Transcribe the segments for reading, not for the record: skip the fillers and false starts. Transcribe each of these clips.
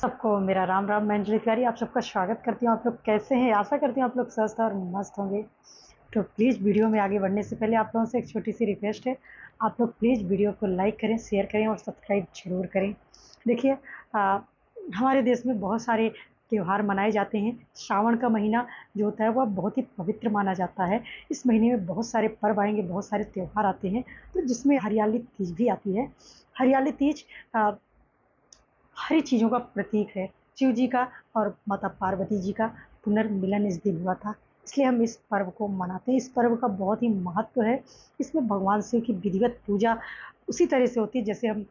सबको मेरा राम राम। मैं अंजलि तिवारी आप सबका स्वागत करती हूँ। आप लोग कैसे हैं? आशा करती हूँ आप लोग स्वस्थ और मस्त होंगे। तो प्लीज़ वीडियो में आगे बढ़ने से पहले आप लोगों से एक छोटी सी रिक्वेस्ट है। आप लोग प्लीज़ वीडियो को लाइक करें, शेयर करें और सब्सक्राइब जरूर करें। देखिए, हमारे देश में बहुत सारे त्यौहार मनाए जाते हैं। श्रावण का महीना जो होता है वह बहुत ही पवित्र माना जाता है। इस महीने में बहुत सारे पर्व आएंगे, बहुत सारे त्यौहार आते हैं, तो जिसमें हरियाली तीज भी आती है। हरियाली तीज हरी चीज़ों का प्रतीक है। शिव जी का और माता पार्वती जी का पुनर्मिलन इस दिन हुआ था, इसलिए हम इस पर्व को मनाते हैं। इस पर्व का बहुत ही महत्व है। इसमें भगवान शिव की विधिवत पूजा उसी तरह से होती है जैसे हम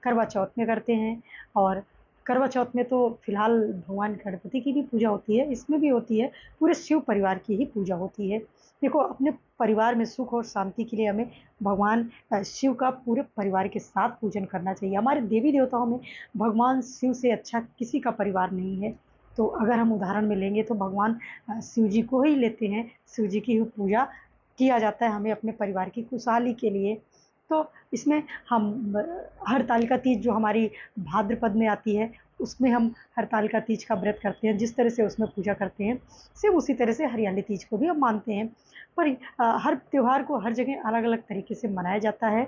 करवा चौथ में करते हैं। और करवा चौथ में तो फिलहाल भगवान गणपति की भी पूजा होती है, इसमें भी होती है। पूरे शिव परिवार की ही पूजा होती है। देखो, अपने परिवार में सुख और शांति के लिए हमें भगवान शिव का पूरे परिवार के साथ पूजन करना चाहिए। हमारे देवी देवताओं में भगवान शिव से अच्छा किसी का परिवार नहीं है। तो अगर हम उदाहरण में लेंगे तो भगवान शिव जी को ही लेते हैं। शिव जी की ही पूजा किया जाता है हमें अपने परिवार की खुशहाली के लिए। तो इसमें हम हरतालिका तीज जो हमारी भाद्रपद में आती है, उसमें हम हरतालिका तीज का व्रत करते हैं। जिस तरह से उसमें पूजा करते हैं, सेम उसी तरह से हरियाली तीज को भी हम मानते हैं। पर हर त्यौहार को हर जगह अलग अलग तरीके से मनाया जाता है।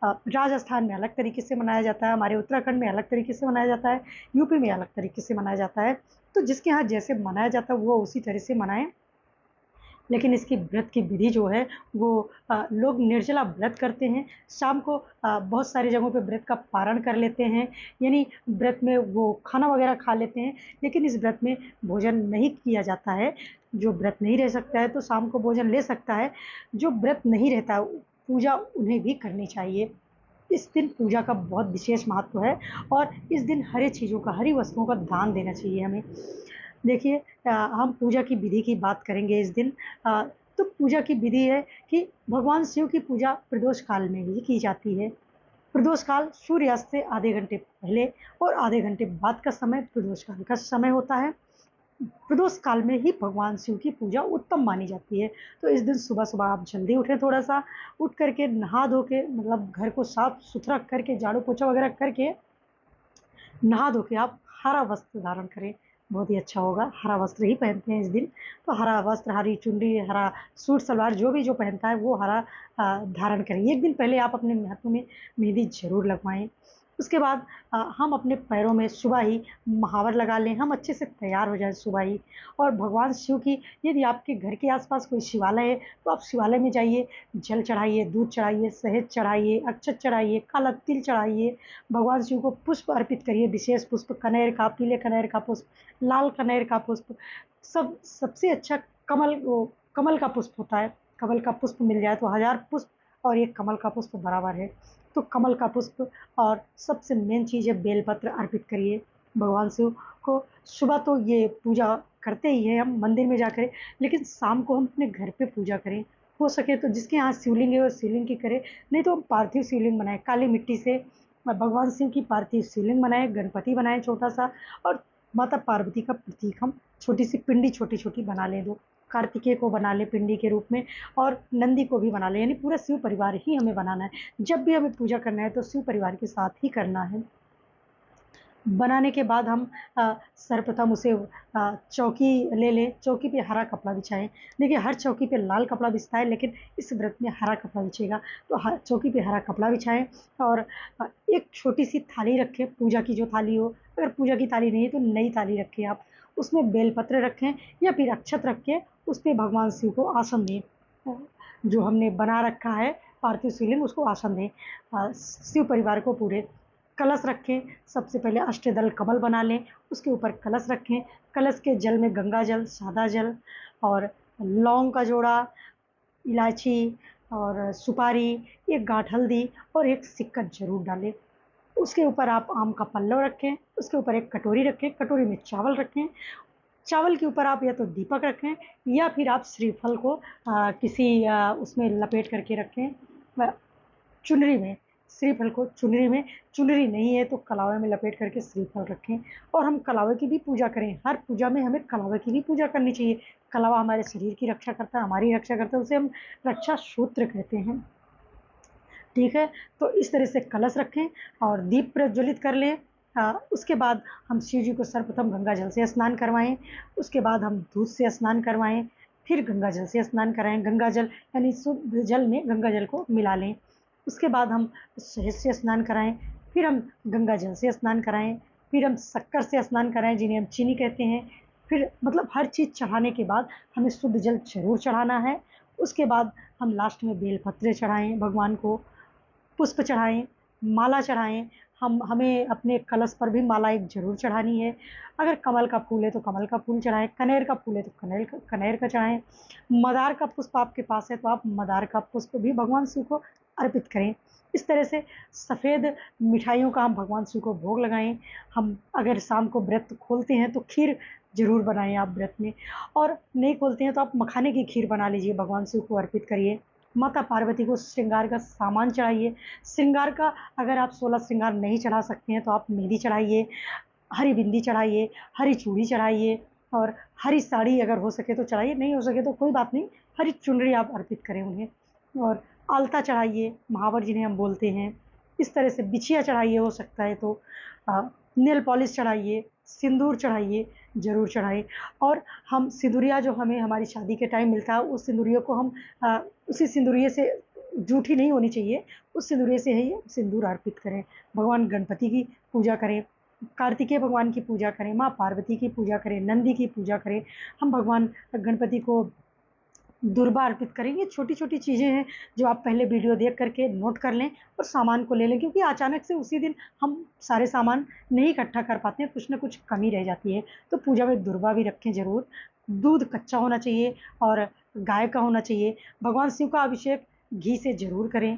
राजस्थान में अलग तरीके से मनाया जाता है, हमारे उत्तराखंड में अलग तरीके से मनाया जाता है, यूपी में अलग तरीके से मनाया जाता है। तो जिसके यहाँ जैसे मनाया जाता है वो उसी तरह से मनाएं। लेकिन इसकी व्रत की विधि जो है वो लोग निर्जला व्रत करते हैं। शाम को बहुत सारी जगहों पे व्रत का पारण कर लेते हैं, यानी व्रत में वो खाना वगैरह खा लेते हैं। लेकिन इस व्रत में भोजन नहीं किया जाता है। जो व्रत नहीं रह सकता है तो शाम को भोजन ले सकता है। जो व्रत नहीं रहता, पूजा उन्हें भी करनी चाहिए। इस दिन पूजा का बहुत विशेष महत्व है और इस दिन हरी चीज़ों का, हरी वस्तुओं का दान देना चाहिए हमें। देखिए, हम पूजा की विधि की बात करेंगे इस दिन। अ, तो पूजा की विधि है कि भगवान शिव की पूजा प्रदोष काल में ही की जाती है। प्रदोष काल सूर्यास्त से आधे घंटे पहले और आधे घंटे बाद का समय प्रदोष काल का समय होता है। प्रदोष काल में ही भगवान शिव की पूजा उत्तम मानी जाती है। तो इस दिन सुबह सुबह आप जल्दी उठें, थोड़ा सा उठ करके नहा धो के, मतलब घर को साफ सुथरा करके, झाड़ू पोछा वगैरह करके नहा धो के आप हरा वस्त्र धारण करें, बहुत ही अच्छा होगा। हरा वस्त्र ही पहनते हैं इस दिन। तो हरा वस्त्र, हरी चुनरी, हरा सूट सलवार, जो भी जो पहनता है वो हरा धारण करें। एक दिन पहले आप अपने हाथों में मेहंदी जरूर लगवाएं। उसके बाद हम अपने पैरों में सुबह ही महावर लगा लें, हम अच्छे से तैयार हो जाएं सुबह ही। और भगवान शिव की, यदि आपके घर के आसपास कोई शिवालय है तो आप शिवालय में जाइए, जल चढ़ाइए, दूध चढ़ाइए, शहद चढ़ाइए, अक्षत चढ़ाइए, काला तिल चढ़ाइए। भगवान शिव को पुष्प अर्पित करिए, विशेष पुष्प, कनेर का, पीले कनेर का पुष्प, लाल कनेर का पुष्प। सबसे अच्छा कमल का पुष्प होता है। कमल का पुष्प मिल जाए तो हजार पुष्प और एक कमल का पुष्प बराबर है। तो कमल का पुष्प, और सबसे मेन चीज़ है बेलपत्र अर्पित करिए भगवान शिव को। सुबह तो ये पूजा करते ही है हम मंदिर में जाकर, लेकिन शाम को हम अपने घर पे पूजा करें। हो सके तो जिसके यहाँ शिवलिंग है वो शिवलिंग की करे, नहीं तो हम पार्थिव शिवलिंग बनाए काली मिट्टी से। भगवान शिव की पार्थिव शिवलिंग बनाए, गणपति बनाए छोटा सा, और माता पार्वती का प्रतीक हम छोटी सी पिंडी छोटी छोटी बना लें। दो कार्तिकेय को बना ले पिंडी के रूप में, और नंदी को भी बना ले, यानी पूरा शिव परिवार ही हमें बनाना है। जब भी हमें पूजा करना है तो शिव परिवार के साथ ही करना है। बनाने के बाद हम सर्वप्रथम उसे चौकी ले लें, चौकी पे हरा कपड़ा बिछाएं। देखिए, हर चौकी पे लाल कपड़ा बिछता है, लेकिन इस व्रत में हरा कपड़ा बिछेगा। तो चौकी पे हरा कपड़ा बिछाएं और एक छोटी सी थाली रखें, पूजा की जो थाली हो। अगर पूजा की थाली नहीं है तो नई थाली रखें आप, उसमें बेलपत्र रखें या फिर अक्षत रख के उस पर भगवान शिव को आसन दें। जो हमने बना रखा है पार्थिव शिवलिंग, उसको आसन दें। शिव परिवार को पूरे कलश रखें। सबसे पहले अष्टदल कमल बना लें, उसके ऊपर कलश रखें। कलश के जल में गंगा जल, सादा जल और लौंग का जोड़ा, इलायची और सुपारी, एक गांठ हल्दी और एक सिक्का जरूर डालें। उसके ऊपर आप आम का पल्लव रखें, उसके ऊपर एक कटोरी रखें, कटोरी में चावल रखें। चावल के ऊपर आप या तो दीपक रखें या फिर आप श्रीफल को किसी उसमें लपेट करके रखें। चुनरी में, श्रीफल को चुनरी में, चुनरी नहीं है तो कलावे में लपेट करके श्रीफल रखें। और हम कलावे की भी पूजा करें। हर पूजा में हमें कलावे की भी पूजा करनी चाहिए। कलावा हमारे शरीर की रक्षा करता है, हमारी रक्षा करता है, उसे हम रक्षा सूत्र कहते हैं। ठीक है, तो इस तरह से कलश रखें और दीप प्रज्वलित कर लें। उसके बाद हम शिव जी को सर्वप्रथम गंगा जल से स्नान करवाएँ, उसके बाद हम दूध से स्नान करवाएँ, फिर गंगा जल से स्नान कराएँ। गंगा जल यानी शुद्ध जल में गंगा जल को मिला लें। उसके बाद हम शहद से स्नान कराएँ, फिर हम गंगा जल से स्नान कराएँ, फिर हम शक्कर से स्नान कराएँ जिन्हें हम चीनी कहते हैं। फिर मतलब हर चीज़ चढ़ाने के बाद हमें शुद्ध जल ज़रूर चढ़ाना है। उसके बाद हम लास्ट में बेलपत्र चढ़ाएँ भगवान को, पुष्प चढ़ाएँ, माला चढ़ाएँ। हमें अपने कलश पर भी माला एक ज़रूर चढ़ानी है। अगर कमल का फूल है तो कमल का फूल चढ़ाएँ, कनेर का फूल है तो कनेर का चढ़ाएँ। मदार का पुष्प आपके पास है तो आप मदार का पुष्प भी भगवान शिव को अर्पित करें। इस तरह से सफ़ेद मिठाइयों का हम भगवान शिव को भोग लगाएँ। हम अगर शाम को व्रत खोलते हैं तो खीर ज़रूर बनाएँ आप व्रत में, और नहीं खोलते हैं तो आप मखाने की खीर बना लीजिए, भगवान शिव को अर्पित करिए। माता पार्वती को श्रृंगार का सामान चढ़ाइए। श्रृंगार का अगर आप 16 श्रृंगार नहीं चढ़ा सकते हैं तो आप मेहंदी चढ़ाइए, हरी बिंदी चढ़ाइए, हरी चूड़ी चढ़ाइए, और हरी साड़ी अगर हो सके तो चढ़ाइए, नहीं हो सके तो कोई बात नहीं, हरी चुनरी आप अर्पित करें उन्हें। और आलता चढ़ाइए, महावर जिन्हें हम बोलते हैं। इस तरह से बिछिया चढ़ाइए हो सकता है तो, नेल पॉलिश चढ़ाइए, सिंदूर चढ़ाइए, ज़रूर चढ़ाएँ। और हम सिंदूरिया जो हमें हमारी शादी के टाइम मिलता है, उस सिंदूरियों को हम उसी सिंदूरिये से, जूठी नहीं होनी चाहिए, उस सिंदूरिये से ही सिंदूर अर्पित करें। भगवान गणपति की पूजा करें, कार्तिकेय भगवान की पूजा करें, माँ पार्वती की पूजा करें, नंदी की पूजा करें। हम भगवान गणपति को दुर्बा अर्पित करें। ये छोटी-छोटी चीज़ें हैं जो आप पहले वीडियो देख कर के नोट कर लें और सामान को ले लें, क्योंकि अचानक से उसी दिन हम सारे सामान नहीं इकट्ठा कर पाते हैं, कुछ न कुछ कमी रह जाती है। तो पूजा में दुर्बा भी रखें ज़रूर। दूध कच्चा होना चाहिए और गाय का होना चाहिए। भगवान शिव का अभिषेक घी से ज़रूर करें।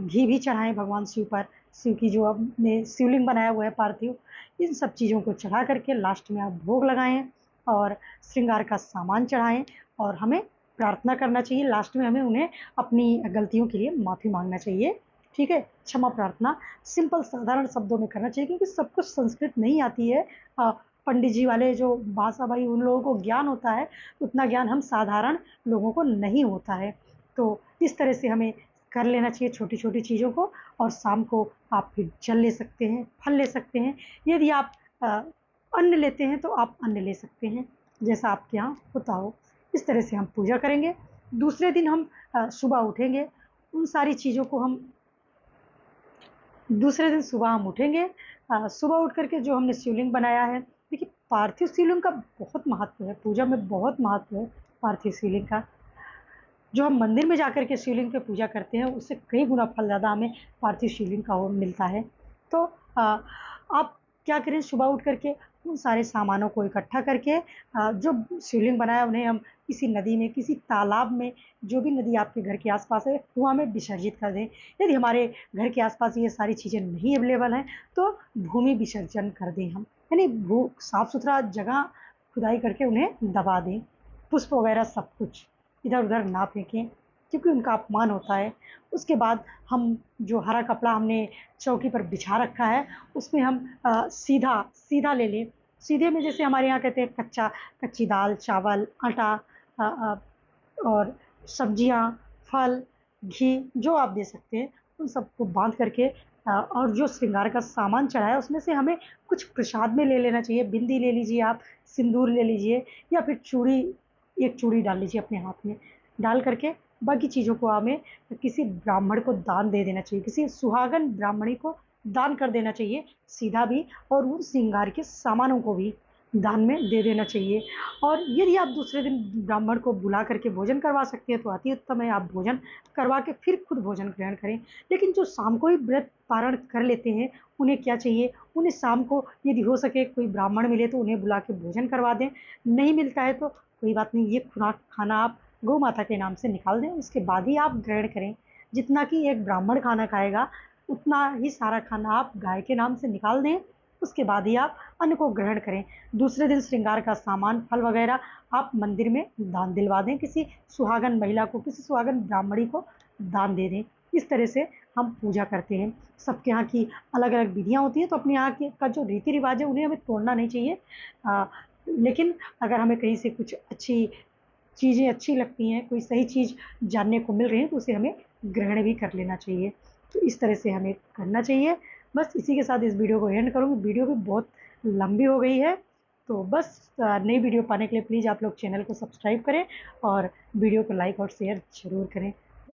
घी भी चढ़ाएँ भगवान शिव पर। शिव की जो आपने शिवलिंग बनाया हुआ है पार्थिव, इन सब चीज़ों को चढ़ा कर के लास्ट में आप भोग लगाएँ और श्रृंगार का सामान चढ़ाएँ, और हमें प्रार्थना करना चाहिए। लास्ट में हमें उन्हें अपनी गलतियों के लिए माफ़ी माँगना चाहिए, ठीक है? क्षमा प्रार्थना सिंपल साधारण शब्दों में करना चाहिए, क्योंकि सबको संस्कृत नहीं आती है। पंडित जी वाले जो भाषा भाई उन लोगों को ज्ञान होता है, उतना ज्ञान हम साधारण लोगों को नहीं होता है। तो इस तरह से हमें कर लेना चाहिए छोटी-छोटी चीज़ों को, और शाम को आप फिर जल ले सकते हैं, फल ले सकते हैं। यदि आप अ, अन्न लेते हैं तो आप अन्न ले सकते हैं, जैसा आपके यहाँ होता हो। इस तरह से हम पूजा करेंगे। दूसरे दिन हम सुबह उठेंगे, उन सारी चीज़ों को हम दूसरे दिन सुबह हम उठेंगे। सुबह उठ कर के जो हमने शिवलिंग बनाया है, देखिए पार्थिव शिवलिंग का बहुत महत्व है, पूजा में बहुत महत्व है पार्थिव शिवलिंग का। जो हम मंदिर में जाकर के शिवलिंग पे पूजा करते हैं, उससे कई गुना फल ज़्यादा हमें पार्थिव शिवलिंग का वो मिलता है। तो आप क्या करें, सुबह उठ कर के उन सारे सामानों को इकट्ठा करके, जो शिवलिंग बनाया उन्हें हम किसी नदी में, किसी तालाब में, जो भी नदी आपके घर के आस-पास है, कुआँ में विसर्जित कर दें। यदि हमारे घर के आस-पास ये सारी चीज़ें नहीं अवेलेबल हैं, तो भूमि विसर्जन कर दें हम। यानी साफ-सुथरा जगह खुदाई करके उन्हें दबा दें। पुष्प वगैरह सब कुछ इधर-उधर ना फेंकें, क्योंकि उनका अपमान होता है। उसके बाद हम जो हरा कपड़ा हमने चौकी पर बिछा रखा है, उसमें हम सीधा सीधा ले लें। सीधे में जैसे हमारे यहाँ कहते हैं कच्ची दाल, चावल, आटा, अ अ, और सब्जियाँ, फल, घी जो आप दे सकते हैं, उन सबको बाँध करके, और जो श्रृंगार का सामान चढ़ा है उसमें से हमें कुछ प्रसाद में ले लेना चाहिए। बिंदी ले लीजिए आप, सिंदूर ले लीजिए, या फिर चूड़ी, एक चूड़ी डाल लीजिए अपने हाथ में। डाल करके बाकी चीज़ों को हमें किसी ब्राह्मण को दान दे देना चाहिए, किसी सुहागन ब्राह्मणी को दान कर देना चाहिए सीधा भी, और उन श्रृंगार के सामानों को भी दान में दे देना चाहिए। और यदि आप दूसरे दिन ब्राह्मण को बुला करके भोजन करवा सकते हैं तो अति उत्तम है, आप भोजन करवा के फिर खुद भोजन ग्रहण करें। लेकिन जो शाम को ही व्रत पारण कर लेते हैं, उन्हें क्या चाहिए, उन्हें शाम को यदि हो सके कोई ब्राह्मण मिले तो उन्हें बुला के भोजन करवा दें। नहीं मिलता है तो कोई बात नहीं, ये खाना आप गौ माता के नाम से निकाल दें, उसके बाद ही आप ग्रहण करें। जितना कि एक ब्राह्मण खाना खाएगा, उतना ही सारा खाना आप गाय के नाम से निकाल दें, उसके बाद ही आप अन्न को ग्रहण करें। दूसरे दिन श्रृंगार का सामान, फल वगैरह आप मंदिर में दान दिलवा दें, किसी सुहागन महिला को, किसी सुहागन ब्राह्मणी को दान दे दें। इस तरह से हम पूजा करते हैं। सबके यहाँ की अलग-अलग विधियाँ होती हैं, तो अपने यहाँ के का जो रीति-रिवाज है, उन्हें हमें तोड़ना नहीं चाहिए। अ, लेकिन अगर हमें कहीं से कुछ अच्छी चीज़ें अच्छी लगती हैं, कोई सही चीज़ जानने को मिल रही है, तो उसे हमें ग्रहण भी कर लेना चाहिए। तो इस तरह से हमें करना चाहिए। बस इसी के साथ इस वीडियो को एंड करूँगी। वीडियो भी बहुत लंबी हो गई है, तो बस नई वीडियो पाने के लिए प्लीज़ आप लोग चैनल को सब्सक्राइब करें और वीडियो को लाइक और शेयर ज़रूर करें।